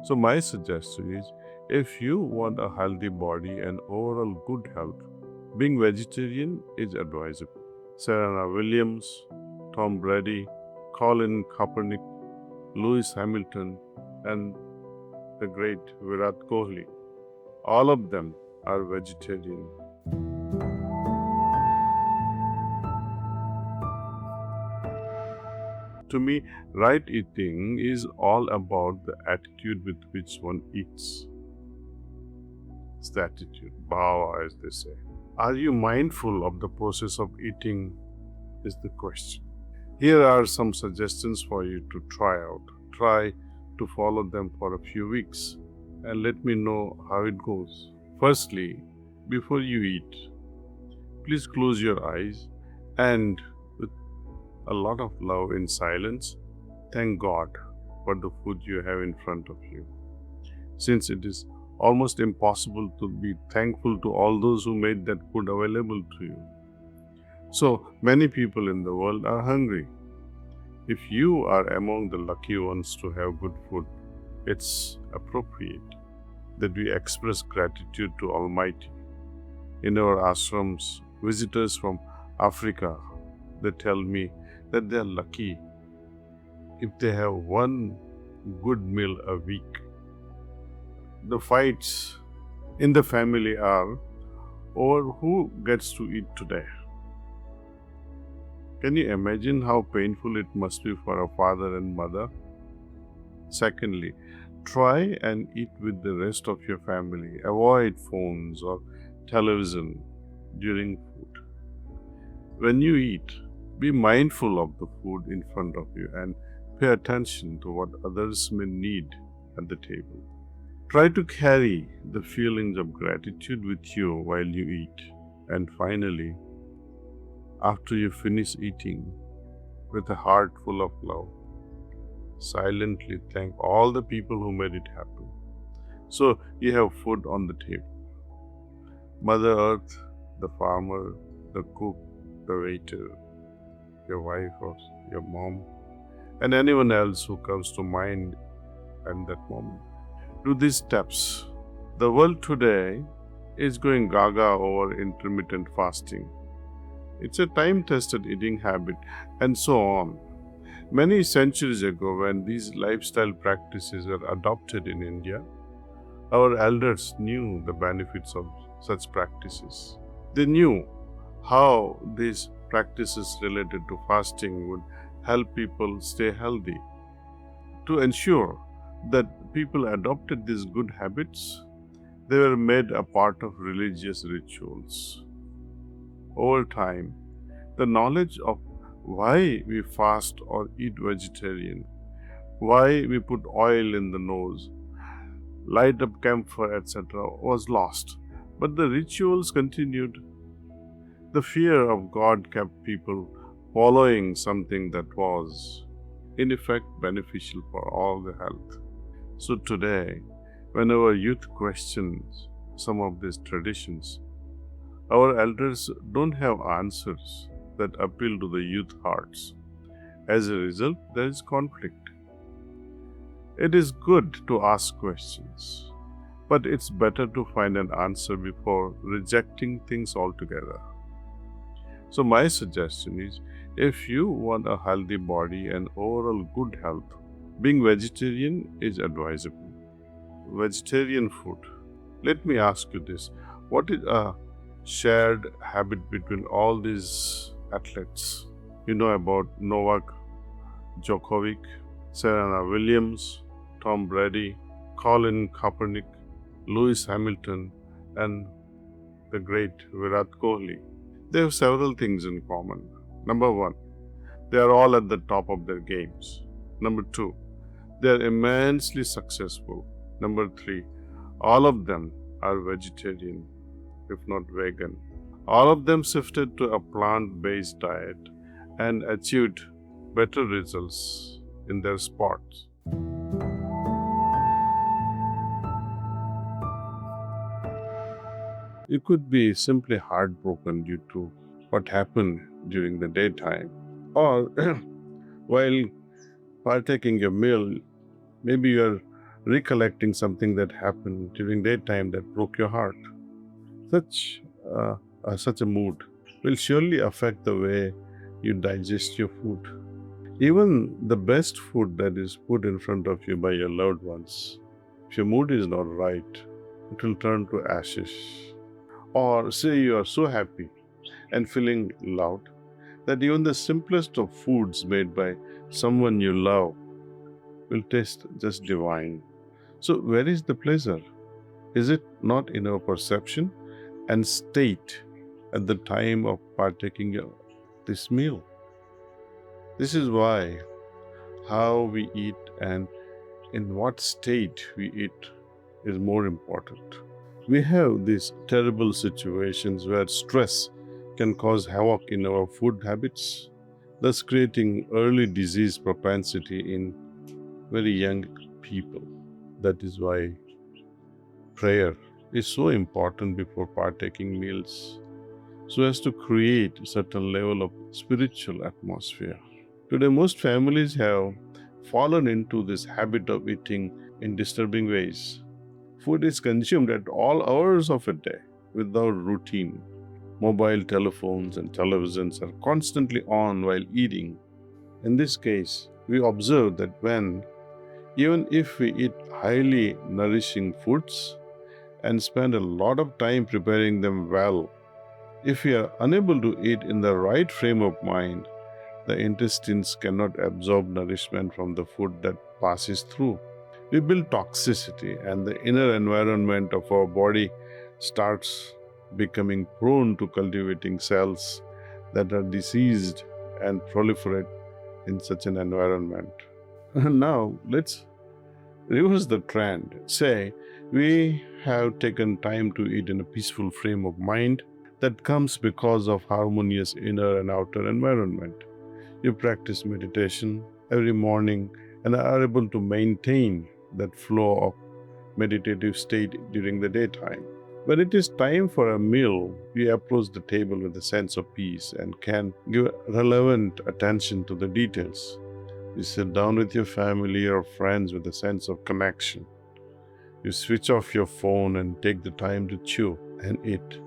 So my suggestion is, if you want a healthy body and overall good health, being vegetarian is advisable. Serena Williams, Tom Brady, Colin Kaepernick, Lewis Hamilton, and the great Virat Kohli, all of them are vegetarian. To me, right eating is all about the attitude with which one eats. It's the attitude, Bhava, as they say. Are you mindful of the process of eating? Is the question. Here are some suggestions for you to try out. Try to follow them for a few weeks and let me know how it goes. Firstly, before you eat, please close your eyes and with a lot of love in silence, thank God for the food you have in front of you. Since it is almost impossible to be thankful to all those who made that food available to you. So many people in the world are hungry. If you are among the lucky ones to have good food, it's appropriate that we express gratitude to Almighty. In our ashrams, visitors from Africa, they tell me that they are lucky if they have one good meal a week. The fights in the family are over who gets to eat today. Can you imagine how painful it must be for a father and mother? Secondly, try and eat with the rest of your family. Avoid phones or television during food. When you eat, be mindful of the food in front of you and pay attention to what others may need at the table. Try to carry the feelings of gratitude with you while you eat. And finally, after you finish eating, with a heart full of love, silently thank all the people who made it happen. So you have food on the table. Mother Earth, the farmer, the cook, the waiter, your wife or your mom, and anyone else who comes to mind at that moment. Do these steps. The world today is going gaga over intermittent fasting. It's a time-tested eating habit, and so on. Many centuries ago, when these lifestyle practices were adopted in India, our elders knew the benefits of such practices. They knew how these practices related to fasting would help people stay healthy. To ensure that people adopted these good habits, they were made a part of religious rituals. Over time, the knowledge of why we fast or eat vegetarian, why we put oil in the nose, light up camphor, etc., was lost. But the rituals continued. The fear of God kept people following something that was, in effect, beneficial for all the health. So today, when our youth questions some of these traditions, our elders don't have answers that appeal to the youth hearts. As a result, there is conflict. It is good to ask questions, but it's better to find an answer before rejecting things altogether. So my suggestion is, if you want a healthy body and overall good health, being vegetarian is advisable. Vegetarian food. Let me ask you this. What is a shared habit between all these athletes? You know about Novak Djokovic, Serena Williams, Tom Brady, Colin Kaepernick, Lewis Hamilton, and the great Virat Kohli. They have several things in common. Number one, they are all at the top of their games. Number two, they are immensely successful. Number three, all of them are vegetarian, if not vegan. All of them shifted to a plant-based diet and achieved better results in their sports. You could be simply heartbroken due to what happened during the daytime, or while partaking your meal, maybe you're recollecting something that happened during daytime that broke your heart. Such a mood will surely affect the way you digest your food. Even the best food that is put in front of you by your loved ones, if your mood is not right, it will turn to ashes. Or say you are so happy and feeling loved that even the simplest of foods made by someone you love will taste just divine. So, where is the pleasure? Is it not in our perception and state at the time of partaking of this meal? This is why how we eat and in what state we eat is more important. We have these terrible situations where stress can cause havoc in our food habits, thus creating early disease propensity in very young people. That is why prayer is so important before partaking meals, so as to create a certain level of spiritual atmosphere. Today, most families have fallen into this habit of eating in disturbing ways. Food is consumed at all hours of a day without routine. Mobile telephones and televisions are constantly on while eating. In this case, we observe that even if we eat highly nourishing foods and spend a lot of time preparing them well, if we are unable to eat in the right frame of mind, the intestines cannot absorb nourishment from the food that passes through. We build toxicity, and the inner environment of our body starts becoming prone to cultivating cells that are diseased and proliferate in such an environment. Now, let's reverse the trend. Say, we have taken time to eat in a peaceful frame of mind that comes because of harmonious inner and outer environment. You practice meditation every morning and are able to maintain that flow of meditative state during the daytime. When it is time for a meal, you approach the table with a sense of peace and can give relevant attention to the details. You sit down with your family or friends with a sense of connection. You switch off your phone and take the time to chew and eat.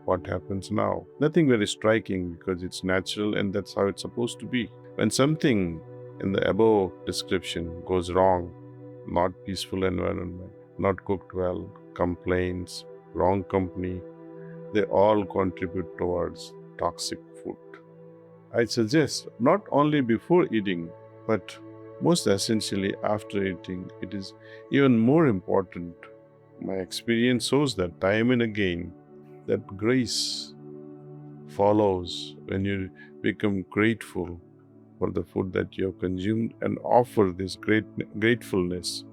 What happens now? Nothing very striking because it's natural and that's how it's supposed to be. When something in the above description goes wrong, not peaceful environment, not cooked well, complaints, wrong company, they all contribute towards toxic food. I suggest not only before eating, but most essentially after eating, it is even more important. My experience shows that time and again, that grace follows when you become grateful for the food that you have consumed and offer this gratefulness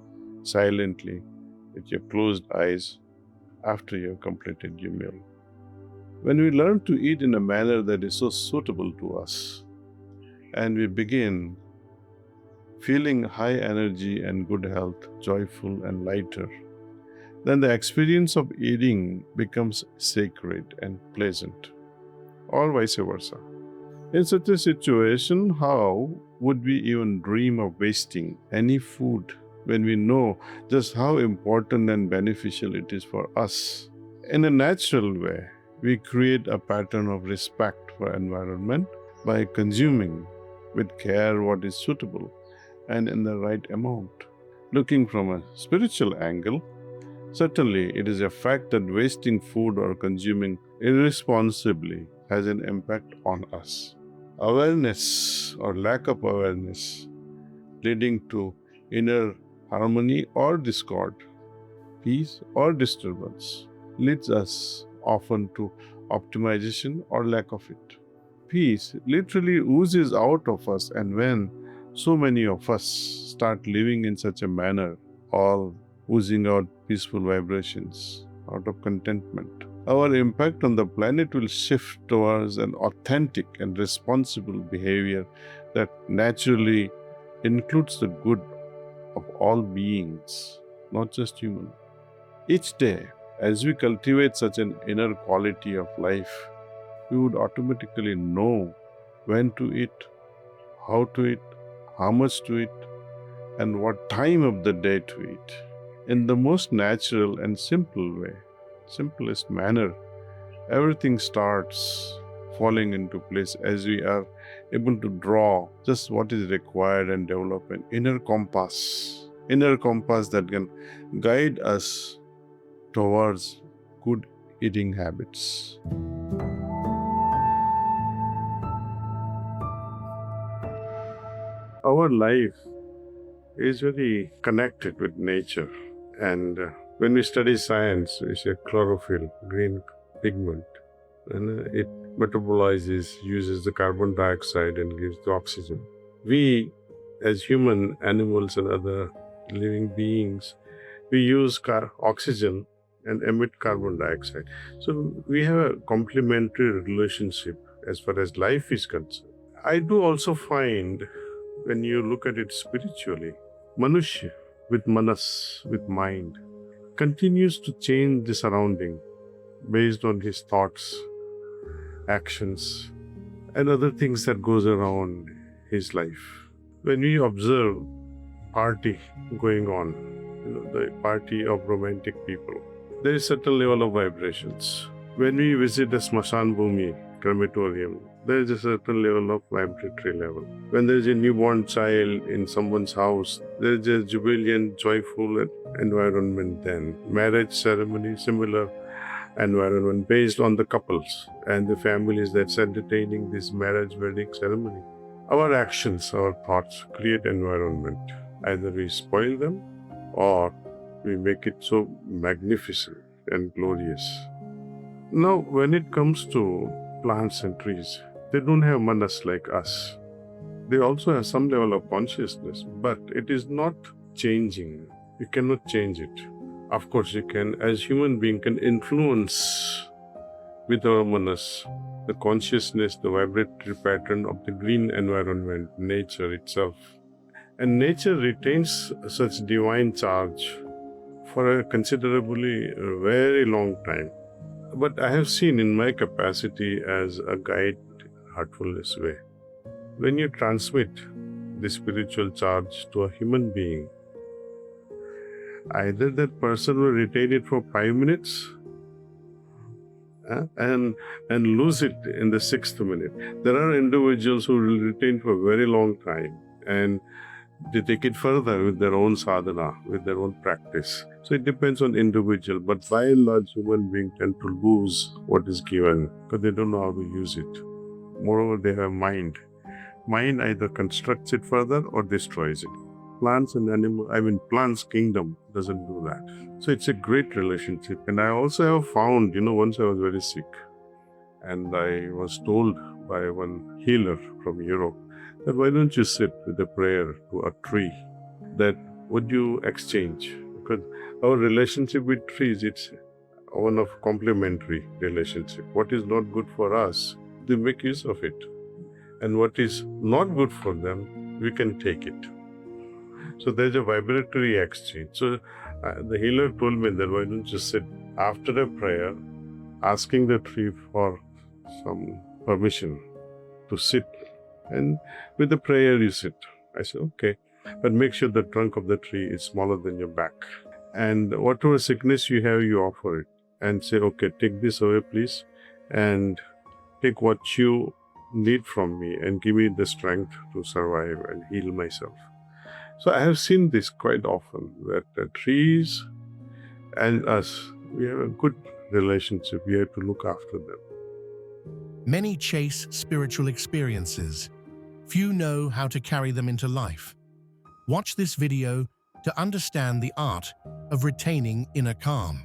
silently with your closed eyes after you have completed your meal. When we learn to eat in a manner that is so suitable to us, and we begin feeling high energy and good health, joyful and lighter, then the experience of eating becomes sacred and pleasant, or vice versa. In such a situation, how would we even dream of wasting any food when we know just how important and beneficial it is for us? In a natural way, we create a pattern of respect for environment by consuming with care what is suitable and in the right amount. Looking from a spiritual angle, certainly it is a fact that wasting food or consuming irresponsibly has an impact on us. Awareness or lack of awareness leading to inner harmony or discord, peace or disturbance, leads us often to optimization or lack of it. Peace literally oozes out of us, and when so many of us start living in such a manner, all oozing out peaceful vibrations out of contentment, our impact on the planet will shift towards an authentic and responsible behavior that naturally includes the good of all beings, not just human. Each day, as we cultivate such an inner quality of life, we would automatically know when to eat, how to eat, how much to eat, and what time of the day to eat in the most natural and simple way, simplest manner. Everything starts falling into place as we are able to draw just what is required and develop an inner compass that can guide us towards good eating habits. Our life is very connected with nature, and when we study science, we say chlorophyll, green pigment, and it metabolizes, uses the carbon dioxide and gives the oxygen. We, as human, animals and other living beings, we use oxygen and emit carbon dioxide. So we have a complementary relationship as far as life is concerned. I do also find, when you look at it spiritually, Manushya with manas, with mind, continues to change the surrounding based on his thoughts, actions, and other things that goes around his life. When we observe party going on, the party of romantic people, there is certain level of vibrations. When we visit a Smashan Bhumi, crematorium, there is a certain level of vibratory level. When there is a newborn child in someone's house, there is a jubilant, joyful environment then. Marriage ceremony, similar environment based on the couples and the families that's entertaining this marriage wedding ceremony. Our actions, our thoughts create environment. Either we spoil them or we make it so magnificent and glorious. Now, when it comes to plants and trees, they don't have manas like us. They also have some level of consciousness, but it is not changing. You cannot change it. Of course, you can, as human being, can influence with our manas the consciousness, the vibratory pattern of the green environment, nature itself. And nature retains such divine charge for a considerably very long time. But I have seen in my capacity as a guide heartfulness way, when you transmit the spiritual charge to a human being, either that person will retain it for 5 minutes and lose it in the 6th minute. There are individuals who will retain for a very long time and they take it further with their own sadhana, with their own practice. So it depends on individual, but by and large, human beings tend to lose what is given because they don't know how to use it. Moreover, they have mind. Mind either constructs it further or destroys it. Plants and plants kingdom doesn't do that. So it's a great relationship. And I also have found, once I was very sick and I was told by one healer from Europe that why don't you sit with a prayer to a tree, that would you exchange? Because our relationship with trees, it's one of complementary relationship. What is not good for us, they make use of it. And what is not good for them, we can take it. So there's a vibratory exchange. So the healer told me that why don't you sit after a prayer, asking the tree for some permission to sit, and with the prayer you sit. I said, okay, but make sure the trunk of the tree is smaller than your back. And whatever sickness you have, you offer it and say, okay, take this away, please, and take what you need from me and give me the strength to survive and heal myself. So I have seen this quite often, that the trees and us, we have a good relationship. We have to look after them. Many chase spiritual experiences. Few know how to carry them into life. Watch this video to understand the art of retaining inner calm.